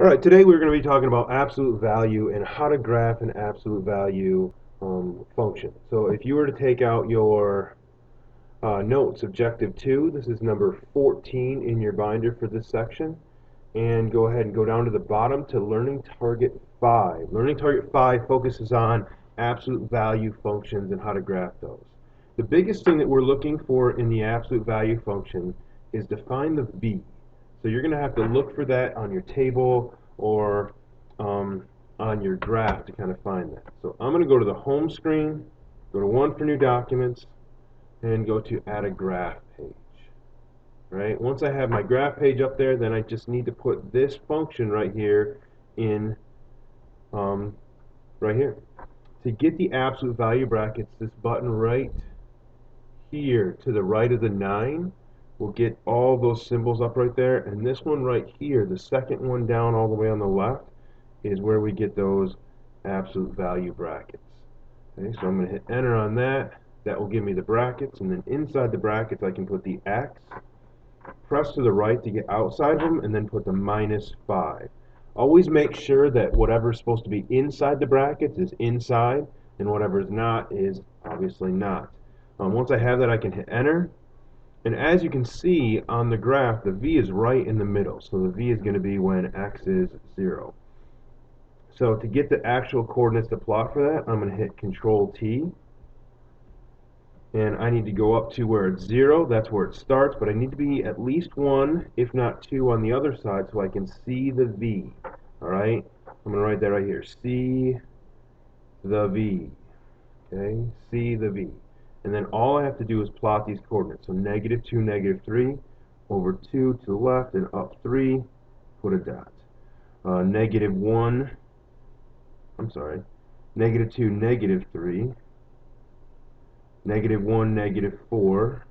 All right, today we're going to be talking about absolute value and how to graph an absolute value function. So if you were to take out your notes, Objective 2, this is number 14 in your binder for this section, and go ahead and go down to the bottom to Learning Target 5. Learning Target 5 focuses on absolute value functions and how to graph those. The biggest thing that we're looking for in the absolute value function is to find the v. So you're going to have to look for that on your table or on your graph to kind of find that. So I'm going to go to the home screen, go to One for New Documents, and go to Add a Graph page. Right? Once I have my graph page up there, then I just need to put this function right here in right here. To get the absolute value brackets, this button right here to the right of the 9 will get all those symbols up right there, and this one right here, the second one down all the way on the left, is where we get those absolute value brackets. Okay, so I'm going to hit enter on that. That will give me the brackets, and then inside the brackets I can put the X, press to the right to get outside of them, and then put the -5. Always make sure that whatever's supposed to be inside the brackets is inside, and whatever's not is obviously not. Once I have that, I can hit enter, and as you can see on the graph, the v is right in the middle, so the v is going to be when x is 0. So to get the actual coordinates to plot for that, I'm going to hit Control T, and I need to go up to where it's 0, that's where it starts, but I need to be at least 1, if not 2 on the other side so I can see the v. Alright, I'm going to write that right here, see the v. Okay, see the v. And then all I have to do is plot these coordinates. So -2, -3, over 2 to the left, and up 3, put a dot. -1, I'm sorry, -2, -3, -1, -4,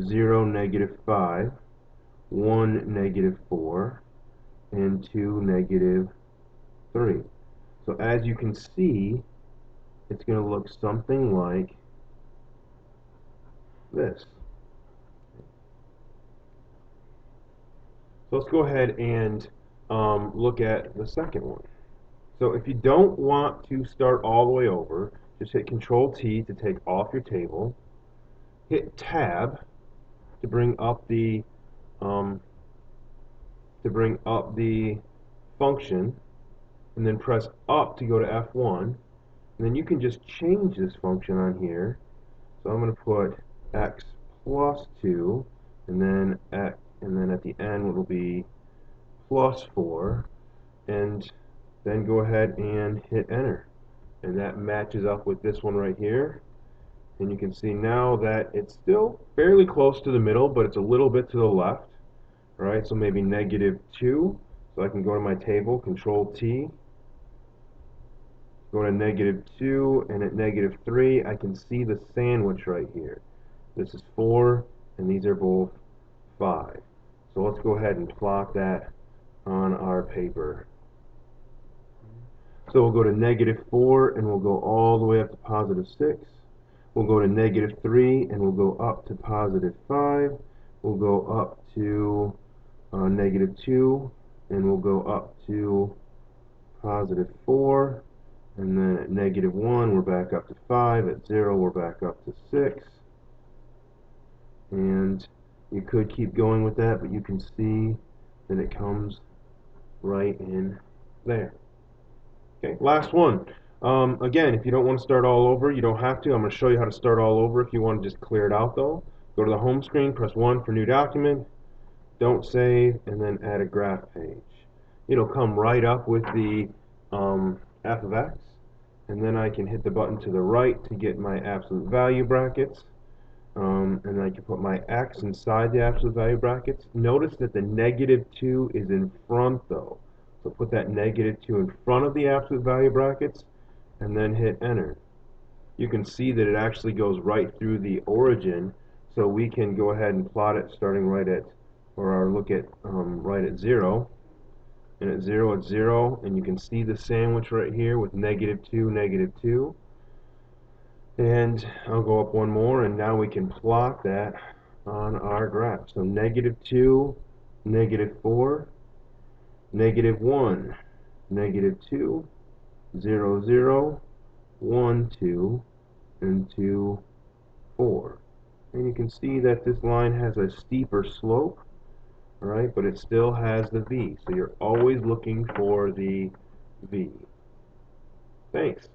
0, -5, 1, -4, and 2, -3. So as you can see, it's going to look something like this. So let's go ahead and look at the second one. So if you don't want to start all the way over, just hit Control T to take off your table. Hit Tab to bring up the function, and then press up to go to F1. And then you can just change this function on here. So I'm going to put x plus 2, and then at the end it will be plus 4, and then go ahead and hit enter, and that matches up with this one right here. And you can see now that it's still fairly close to the middle, but it's a little bit to the left. Alright, so maybe -2. So I can go to my table, Control T, go to -2, and at -3 I can see the sandwich right here. This is 4, and these are both 5. So let's go ahead and plot that on our paper. So we'll go to -4, and we'll go all the way up to +6. We'll go to -3, and we'll go up to +5. We'll go up to -2, and we'll go up to +4. And then at -1, we're back up to 5. At 0, we're back up to 6. And you could keep going with that, but you can see that it comes right in there. Okay, last one. Again, if you don't want to start all over, you don't have to. I'm going to show you how to start all over if you want to just clear it out, though. Go to the home screen, press 1 for New Document, don't save, and then add a graph page. It'll come right up with the f of x, and then I can hit the button to the right to get my absolute value brackets. And I can put my x inside the absolute value brackets. Notice that the -2 is in front, though. So put that -2 in front of the absolute value brackets, and then hit enter. You can see that it actually goes right through the origin, so we can go ahead and plot it starting right at, or look at right at 0. And at 0, it's 0, and you can see the sandwich right here with -2, -2. And I'll go up one more, and now we can plot that on our graph. So -2, -4, -1, -2, 0, 0, 1, 2, and 2, 4. And you can see that this line has a steeper slope, right? But it still has the V. So you're always looking for the V. Thanks.